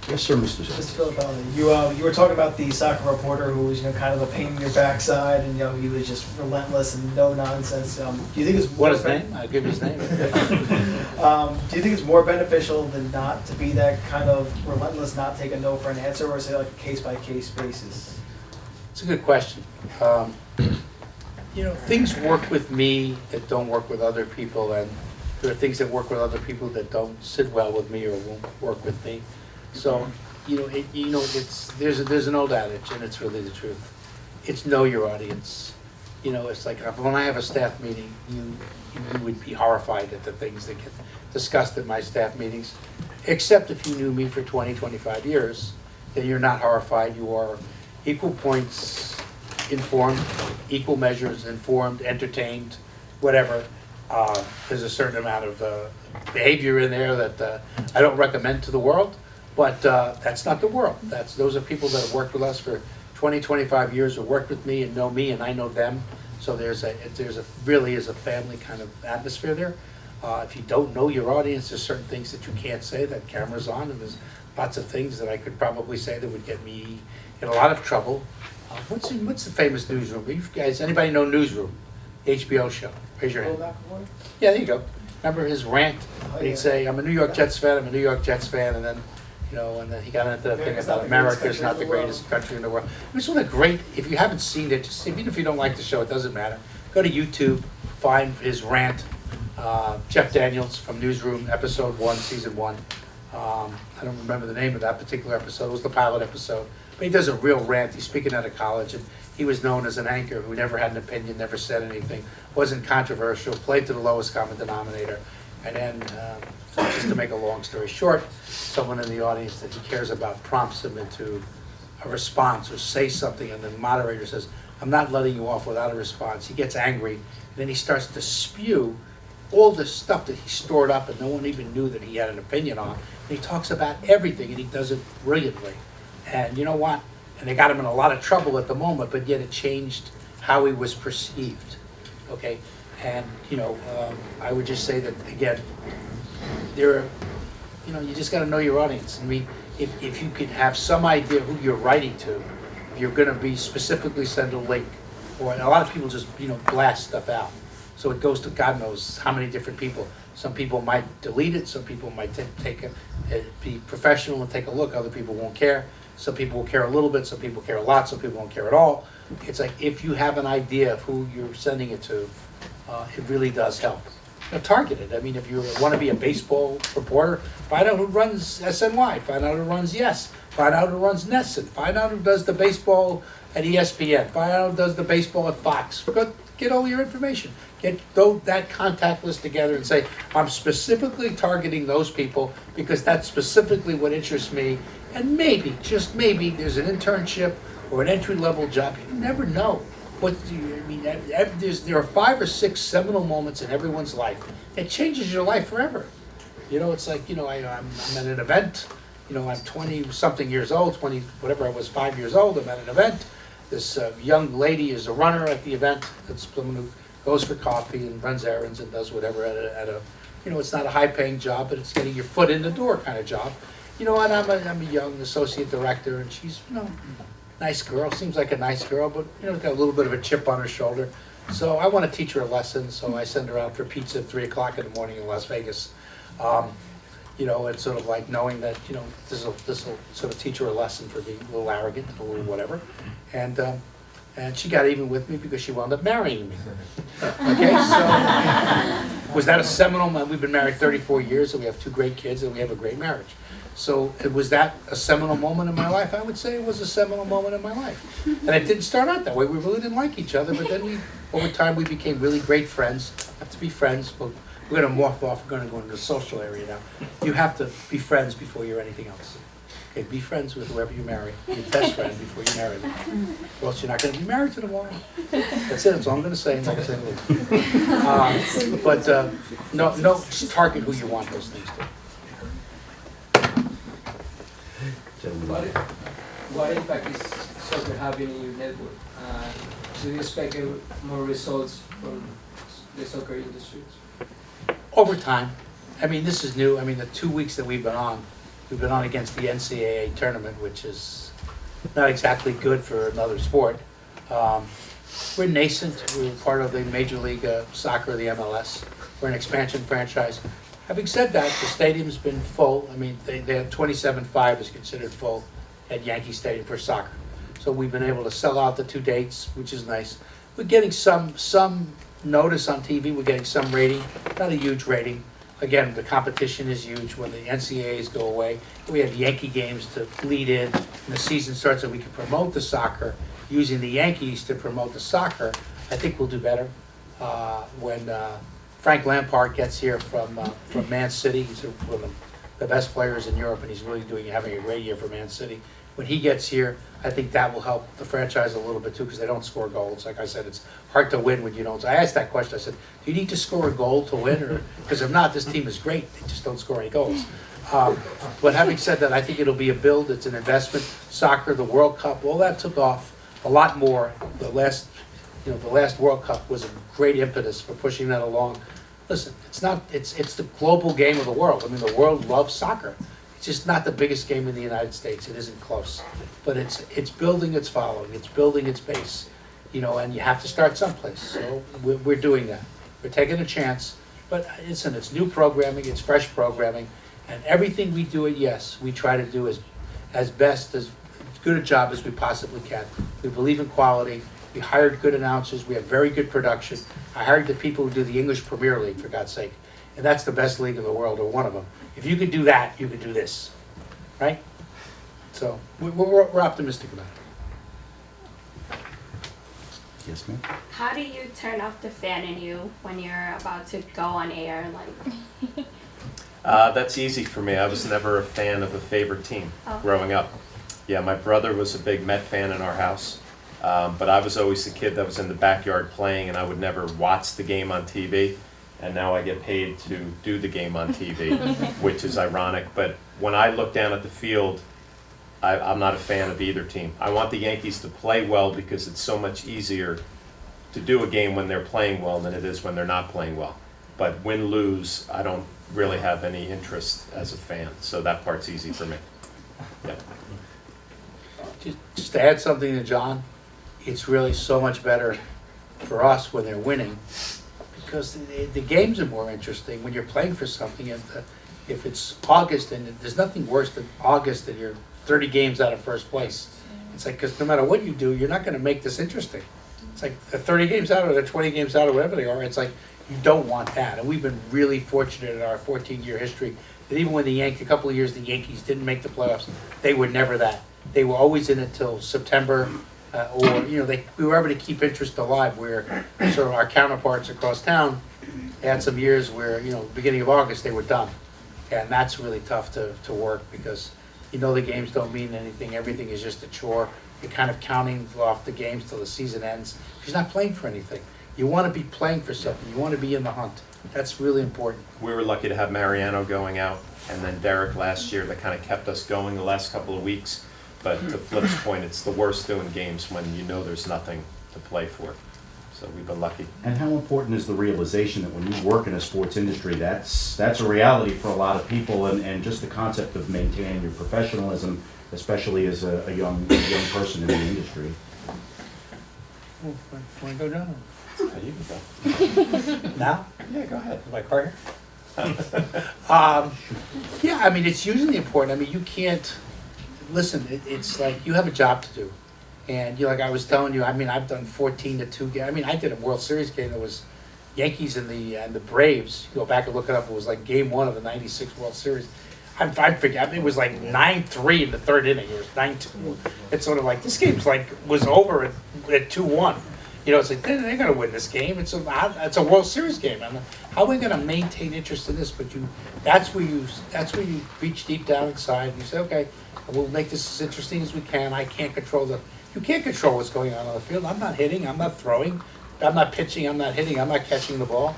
Yes, sir, Mr. Mr. Jones. Filippelli, you were talking about the soccer reporter who was, kind of a pain in your backside, and, he was just relentless and no nonsense. Do you think it's What is his name? I'll give you his name. Do you think it's more beneficial than not to be that kind of relentless, not take a no for an answer, or is it like a case-by-case basis? It's a good question. Things work with me that don't work with other people, and there are things that work with other people that don't sit well with me or won't work with me. So, there's an old adage, and it's really the truth. It's know your audience. It's like when I have a staff meeting, you would be horrified at the things that get discussed at my staff meetings, except if you knew me for 20, 25 years, then you're not horrified. You are equal points informed, equal measures informed, entertained, whatever. There's a certain amount of behavior in there that I don't recommend to the world, but that's not the world. Those are people that have worked with us for 20, 25 years, who worked with me and know me, and I know them. So there's really is a family kind of atmosphere there. If you don't know your audience, there's certain things that you can't say that camera's on, and there's lots of things that I could probably say that would get me in a lot of trouble. What's the famous newsroom? You guys, anybody know Newsroom? HBO show. Raise your hand. Yeah, there you go. Remember his rant? And he'd say, "I'm a New York Jets fan. I'm a New York Jets fan," and then, and then he got into the thing about America's not the greatest country in the world. It was one of the great. If you haven't seen it, just even if you don't like the show, it doesn't matter. Go to YouTube, find his rant. Jeff Daniels from Newsroom, episode 1, season 1. I don't remember the name of that particular episode. It was the pilot episode. But he does a real rant. He's speaking out of college, and he was known as an anchor who never had an opinion, never said anything, wasn't controversial, played to the lowest common denominator. And then, just to make a long story short, someone in the audience that he cares about prompts him into a response or say something, and the moderator says, "I'm not letting you off without a response." He gets angry, and then he starts to spew all the stuff that he stored up and no one even knew that he had an opinion on. And he talks about everything, and he does it brilliantly. And you know what? And they got him in a lot of trouble at the moment, but yet it changed how he was perceived. Okay? And, I would just say that, again, you just got to know your audience. I mean, if you could have some idea who you're writing to, if you're going to be specifically send a link, or a lot of people just, blast stuff out. So it goes to God knows how many different people. Some people might delete it. Some people might be professional and take a look. Other people won't care. Some people will care a little bit. Some people care a lot. Some people won't care at all. It's like if you have an idea of who you're sending it to, it really does help. Target it. I mean, if you want to be a baseball reporter, find out who runs SNY. Find out who runs Yes. Find out who runs Nesson. Find out who does the baseball at ESPN. Find out who does the baseball at Fox. Get all your information. Get that contact list together and say, I'm specifically targeting those people because that's specifically what interests me. And maybe, just maybe, there's an internship or an entry-level job. You never know. There are 5 or 6 seminal moments in everyone's life that changes your life forever. It's like, I'm at an event. I'm 20-something years old, 20, whatever I was, 5 years old. I'm at an event. This young lady is a runner at the event. It's someone who goes for coffee and runs errands and does whatever at a it's not a high-paying job, but it's getting your foot in the door kind of job. And I'm a young associate director, and she's, nice girl, seems like a nice girl, but, got a little bit of a chip on her shoulder. So I want to teach her a lesson, so I send her out for pizza at 3 o'clock in the morning in Las Vegas. It's sort of like knowing that, this will sort of teach her a lesson for being a little arrogant, a little whatever. And she got even with me because she wound up marrying me. Okay, so was that a seminal moment? We've been married 34 years, and we have 2 great kids, and we have a great marriage. So was that a seminal moment in my life? I would say it was a seminal moment in my life. And it didn't start out that way. We really didn't like each other, but then over time, we became really great friends. Have to be friends. But we're going to morph off. We're going to go into the social area now. You have to be friends before you're anything else. Okay, be friends with whoever you marry. Be your best friend before you marry them. Or else you're not going to be married to them all. That's it. That's all I'm going to say. I'm not going to say anything. But no, just target who you want those things to. What impact is soccer having in your network? Do you expect more results from the soccer industry? Over time. I mean, this is new. I mean, the 2 weeks that we've been on, We've been on against the NCAA tournament, which is not exactly good for another sport. We're nascent. We're part of the Major League Soccer, the MLS. We're an expansion franchise. Having said that, the stadium's been full. I mean, they had 27.5 is considered full at Yankee Stadium for soccer. So we've been able to sell out the 2 dates, which is nice. We're getting some notice on TV. We're getting some rating, not a huge rating. Again, the competition is huge when the NCAAs go away. We have Yankee games to lead in, and the season starts, and we can promote the soccer using the Yankees to promote the soccer. I think we'll do better when Frank Lampard gets here from Man City. He's one of the best players in Europe, and he's really having a great year for Man City. When he gets here, I think that will help the franchise a little bit too, because they don't score goals. Like I said, it's hard to win when you don't. I asked that question. I said, do you need to score a goal to win? Or because if not, this team is great. They just don't score any goals. But having said that, I think it'll be a build. It's an investment. Soccer, the World Cup, all that took off a lot more. The last World Cup was a great impetus for pushing that along. Listen, it's the global game of the world. I mean, the world loves soccer. It's just not the biggest game in the United States. It isn't close, but it's building its following. It's building its base, and you have to start someplace. So we're doing that. We're taking a chance, but listen, it's new programming, it's fresh programming, and everything we do at Yes, we try to do as good a job as we possibly can. We believe in quality. We hired good announcers. We have very good production. I hired the people who do the English Premier League, for God's sake, and that's the best league in the world, or one of them. If you could do that, you could do this, right? So we're optimistic about it. Yes, ma'am. How do you turn up the fan in you when you're about to go on air? That's easy for me. I was never a fan of a favorite team growing up. Yeah, my brother was a big Met fan in our house, but I was always the kid that was in the backyard playing, and I would never watch the game on TV. And now I get paid to do the game on TV, which is ironic. But when I look down at the field, I'm not a fan of either team. I want the Yankees to play well because it's so much easier to do a game when they're playing well than it is when they're not playing well. But win, lose, I don't really have any interest as a fan. So that part's easy for me. Yeah. Just to add something to John, it's really so much better for us when they're winning, because the games are more interesting when you're playing for something. If it's August, and there's nothing worse than August and you're 30 games out of first place. It's like, because no matter what you do, you're not going to make this interesting. It's like they're 30 games out or they're 20 games out or whatever they are. It's like, you don't want that. And we've been really fortunate in our 14-year history that even when a couple of years the Yankees didn't make the playoffs, they were never that. They were always in it till September. We were able to keep interest alive, where sort of our counterparts across town had some years where, beginning of August, they were done. And that's really tough to work, because the games don't mean anything. Everything is just a chore. You're kind of counting off the games till the season ends. She's not playing for anything. You want to be playing for something. You want to be in the hunt. That's really important. We were lucky to have Mariano going out, and then Derek last year that kind of kept us going the last couple of weeks. But to Flip's point, it's the worst doing games when there's nothing to play for. So we've been lucky. And how important is the realization that when you work in a sports industry, that's a reality for a lot of people, and just the concept of maintaining your professionalism, especially as a young person in the industry. Want to go down? You can go. Now? Yeah, go ahead. Is my car here? Yeah, I mean, it's usually important. I mean, you can't, listen, it's like you have a job to do. And like I was telling you, I mean, I've done 14-2 games. I mean, I did a World Series game that was Yankees and the Braves. You go back and look it up. It was like game 1 of the '96 World Series. I'm forgetting. It was like 9-3 in the third inning. It was 9-2. It's sort of like, this game's was over at 2-1. It's like, they're going to win this game. It's a World Series game. And how are we going to maintain interest in this? But that's where you reach deep down inside and you say, okay, we'll make this as interesting as we can. You can't control what's going on the field. I'm not hitting. I'm not throwing. I'm not pitching. I'm not hitting. I'm not catching the ball.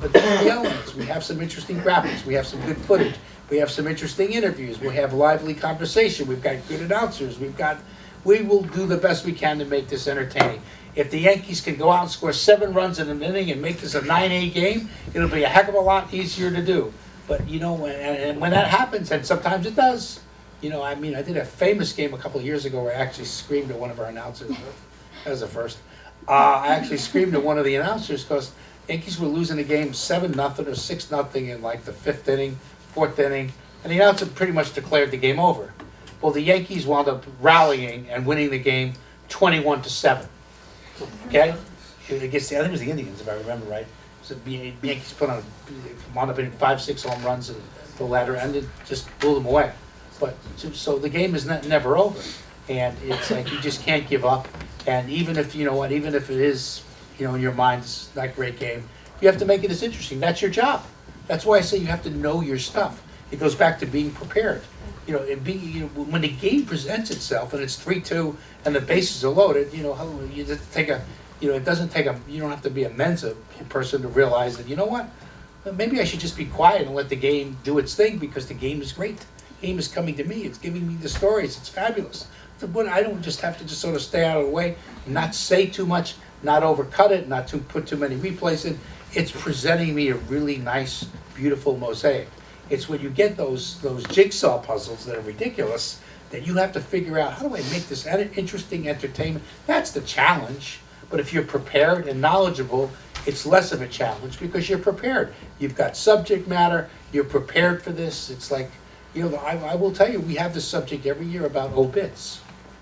But that's the elements. We have some interesting graphics. We have some good footage. We have some interesting interviews. We have lively conversation. We've got good announcers. We will do the best we can to make this entertaining. If the Yankees can go out and score 7 runs in an inning and make this a 9-8 game, it'll be a heck of a lot easier to do. But, you know, and when that happens, and sometimes it does, you know, I mean, I did a famous game a couple of years ago where I actually screamed at one of our announcers. That was the first. I actually screamed at one of the announcers because Yankees were losing the game 7-0 or 6-0 in like the 5th inning, 4th inning, and the announcer pretty much declared the game over. Well, the Yankees wound up rallying and winning the game 21-7. Okay? Against I think it was the Indians, if I remember right. So the Yankees wound up hitting 5-6 home runs in the latter, and it just blew them away. But so the game is never over, and it's like you just can't give up. And even if, you know what, even if it is, you know, in your mind, it's not a great game, you have to make it as interesting. That's your job. That's why I say you have to know your stuff. It goes back to being prepared. You know, when the game presents itself and it's 3-2 and the bases are loaded, you know, you just take a, you know, it doesn't take a, you don't have to be a Mensa person to realize that, you know what, maybe I should just be quiet and let the game do its thing because the game is great. The game is coming to me. It's giving me the stories. It's fabulous. But I don't just have to just sort of stay out of the way and not say too much, not overcut it, not to put too many replays in. It's presenting me a really nice, beautiful mosaic. It's when you get those jigsaw puzzles that are ridiculous that you have to figure out, how do I make this interesting entertainment? That's the challenge. But if you're prepared and knowledgeable, it's less of a challenge because you're prepared. You've got subject matter. You're prepared for this. It's like, you know, I will tell you, we have this subject every year about obits.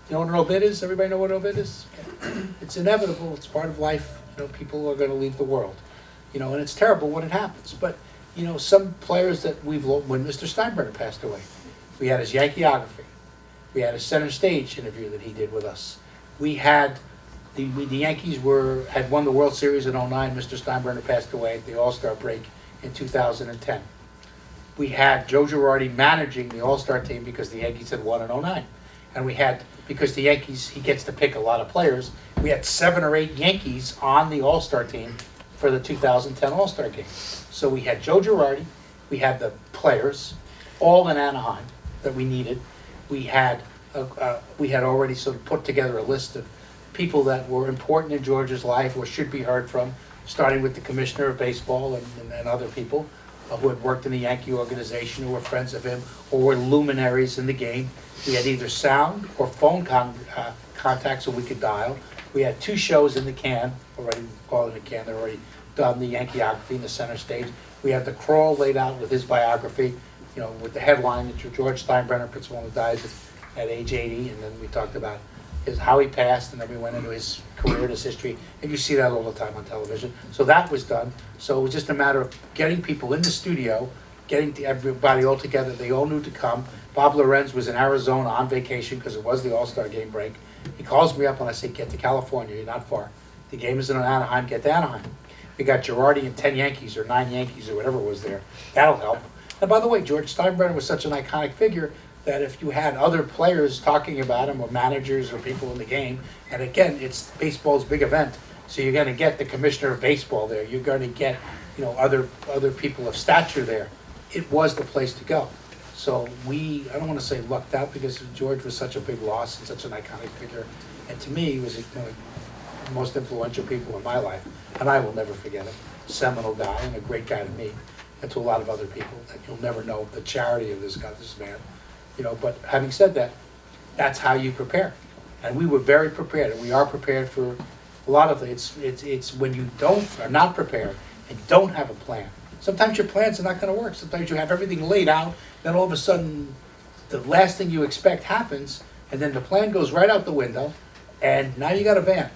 You know what an obit is? Everybody know what an obit is? It's inevitable. It's part of life. You know, people are going to leave the world. You know, and it's terrible when it happens. But, you know, some players that when Mr. Steinbrenner passed away, we had his Yankeeography. We had a center stage interview that he did with us. We had the Yankees had won the World Series in 2009. Mr. Steinbrenner passed away at the All-Star break in 2010. We had Joe Girardi managing the All-Star team because the Yankees had won in 2009. And we had, because the Yankees, he gets to pick a lot of players, we had 7 or 8 Yankees on the All-Star team for the 2010 All-Star game. So we had Joe Girardi, we had the players, all in Anaheim that we needed. We had already sort of put together a list of people that were important in George's life or should be heard from, starting with the commissioner of baseball and other people who had worked in the Yankee organization, who were friends of him, or were luminaries in the game. We had either sound or phone contact so we could dial. We had 2 shows in the can, already called in the can, they're already done, the Yankeeography in the center stage. We had the crawl laid out with his biography, you know, with the headline that George Steinbrenner, principal who died at age 80, and then we talked about how he passed, and then we went into his career and his history, and you see that all the time on television. So that was done. So it was just a matter of getting people in the studio, getting everybody all together. They all knew to come. Bob Lorenz was in Arizona on vacation because it was the All-Star game break. He calls me up and I say, get to California, you're not far. The game is in Anaheim, get to Anaheim. We got Girardi and 10 Yankees or 9 Yankees or whatever was there. That'll help. And by the way, George Steinbrenner was such an iconic figure that if you had other players talking about him or managers or people in the game, and again, it's baseball's big event, so you're going to get the commissioner of baseball there. You're going to get, you know, other people of stature there. It was the place to go. So I don't want to say lucked out because George was such a big loss and such an iconic figure. And to me, he was one of the most influential people in my life. And I will never forget him. Seminal guy and a great guy to me and to a lot of other people that you'll never know the charity of this guy, this man. You know, but having said that, that's how you prepare. And we were very prepared, and we are prepared for a lot of things. It's when you are not prepared and don't have a plan. Sometimes your plans are not going to work. Sometimes you have everything laid out, then all of a sudden the last thing you expect happens, and then the plan goes right out the window, and now you got a vamp.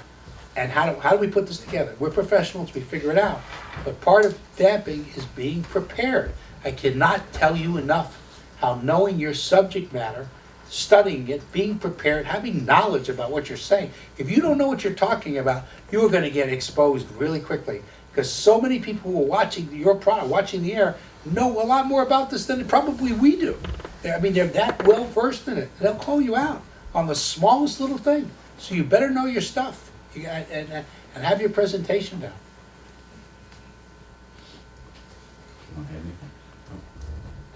And how do we put this together? We're professionals, we figure it out. But part of vamping is being prepared. I cannot tell you enough how knowing your subject matter, studying it, being prepared, having knowledge about what you're saying. If you don't know what you're talking about, you are going to get exposed really quickly. Because so many people who are watching your product, watching the air, know a lot more about this than probably we do. They're that well versed in it. They'll call you out on the smallest little thing. So you better know your stuff and have your presentation down.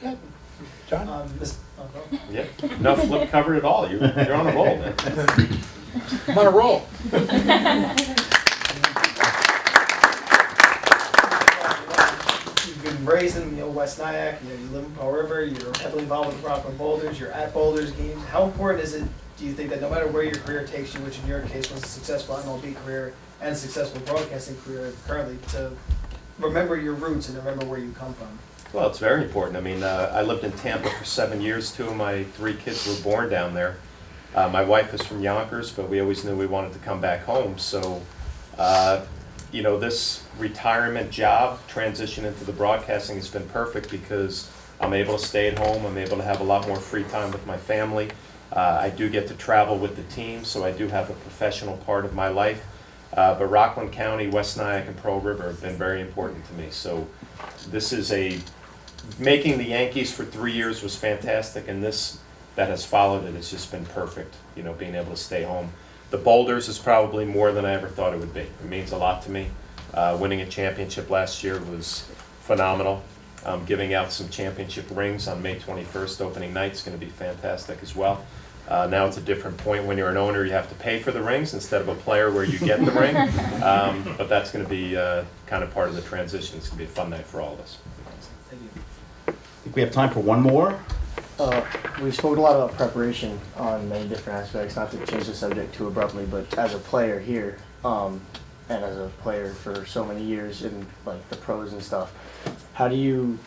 Good. John? Yeah, no flip covered at all. You're on a roll, man. I'm on a roll. You've been raised in, West Nyack, you live in Pearl River, you're heavily involved with Rockland Boulders, you're at Boulders games. How important is it, do you think, that no matter where your career takes you, which in your case was a successful MLB career and a successful broadcasting career currently, to remember your roots and remember where you come from? Well, it's very important. I mean, I lived in Tampa for 7 years. 2 of my 3 kids were born down there. My wife is from Yonkers, but we always knew we wanted to come back home. So, this retirement job transition into the broadcasting has been perfect because I'm able to stay at home. I'm able to have a lot more free time with my family. I do get to travel with the team, so I do have a professional part of my life. But Rockland County, West Nyack, and Pearl River have been very important to me. So this is making the Yankees for 3 years was fantastic, and this that has followed it has just been perfect, being able to stay home. The Boulders is probably more than I ever thought it would be. It means a lot to me. Winning a championship last year was phenomenal. Giving out some championship rings on May 21st, opening night, is going to be fantastic as well. Now it's a different point. When you're an owner, you have to pay for the rings instead of a player where you get the ring. But that's going to be kind of part of the transition. It's going to be a fun night for all of us. Thank you. I think we have time for one more. We've spoken a lot about preparation on many different aspects, not to change the subject too abruptly, but as a player here, and as a player for so many years in like the pros and stuff, how do you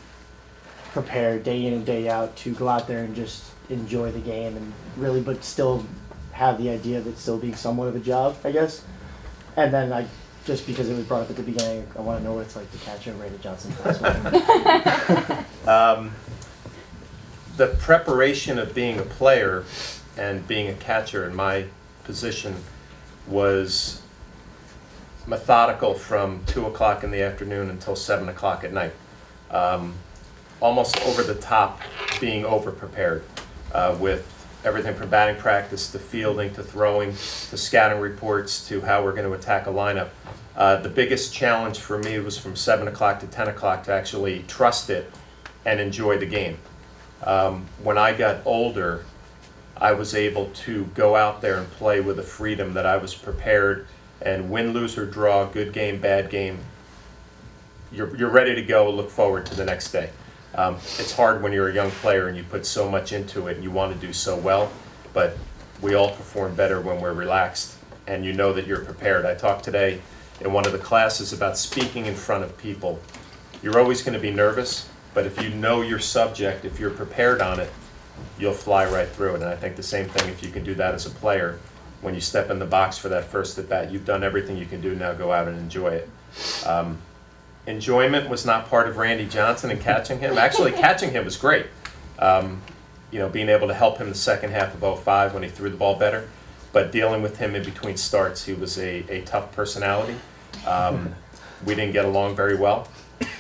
prepare day in and day out to go out there and just enjoy the game and really, but still have the idea of it still being somewhat of a job, I guess? And then just because it was brought up at the beginning, I want to know what it's like to catch a Randy Johnson fastball. The preparation of being a player and being a catcher in my position was methodical from 2 o'clock in the afternoon until 7 o'clock at night. Almost over the top, being over-prepared with everything from batting practice to fielding to throwing to scouting reports to how we're going to attack a lineup. The biggest challenge for me was from 7 o'clock to 10 o'clock to actually trust it and enjoy the game. When I got older, I was able to go out there and play with a freedom that I was prepared, and win, lose, or draw, good game, bad game, you're ready to go, look forward to the next day. It's hard when you're a young player and you put so much into it and you want to do so well, but we all perform better when we're relaxed and you know that you're prepared. I talked today in one of the classes about speaking in front of people. You're always going to be nervous, but if you know your subject, if you're prepared on it, you'll fly right through it. And I think the same thing if you can do that as a player. When you step in the box for that first at bat, you've done everything you can do, now go out and enjoy it. Enjoyment was not part of Randy Johnson and catching him. Actually, catching him was great. Being able to help him the second half of 2005 when he threw the ball better. But dealing with him in between starts, he was a tough personality. We didn't get along very well.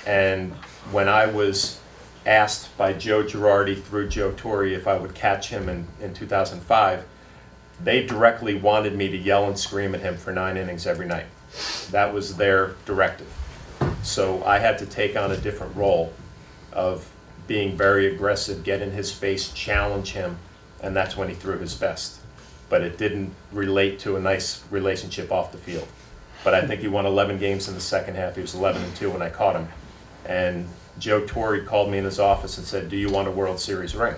And when I was asked by Joe Girardi through Joe Torre if I would catch him in 2005, they directly wanted me to yell and scream at him for 9 innings every night. That was their directive. So I had to take on a different role of being very aggressive, get in his face, challenge him, and that's when he threw his best. But it didn't relate to a nice relationship off the field. But I think he won 11 games in the second half. He was 11-2 when I caught him. And Joe Torre called me in his office and said, "Do you want a World Series ring?"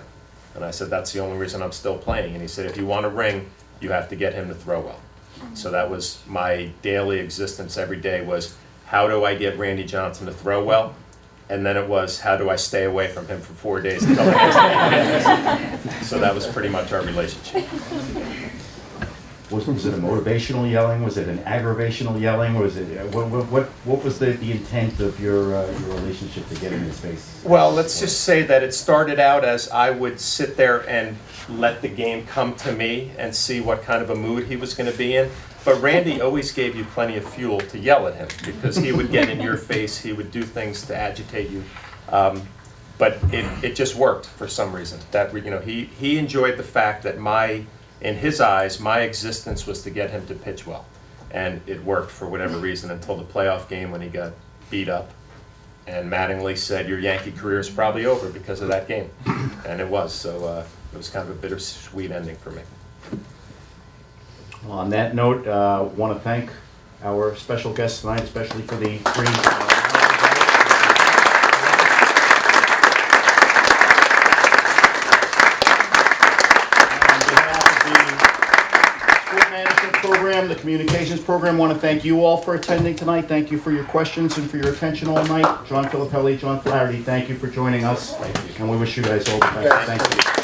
And I said, "That's the only reason I'm still playing." And he said, "If you want a ring, you have to get him to throw well." So that was my daily existence every day, was how do I get Randy Johnson to throw well? And then it was, how do I stay away from him for 4 days until the next day? So that was pretty much our relationship. Was it a motivational yelling? Was it an aggravational yelling? Was it what was the intent of your relationship to get in his face? Well, let's just say that it started out as I would sit there and let the game come to me and see what kind of a mood he was going to be in. But Randy always gave you plenty of fuel to yell at him because he would get in your face, he would do things to agitate you. But it just worked for some reason. That he enjoyed the fact that in his eyes, my existence was to get him to pitch well. And it worked for whatever reason until the playoff game when he got beat up. And Mattingly said, "Your Yankee career is probably over because of that game." And it was. So it was kind of a bittersweet ending for me. On that note, want to thank our special guests tonight, especially for the three management program, the communications program. Want to thank you all for attending tonight. Thank you for your questions and for your attention all night. John Filippelli, John Flaherty, thank you for joining us. And we wish you guys all the best. Thank you.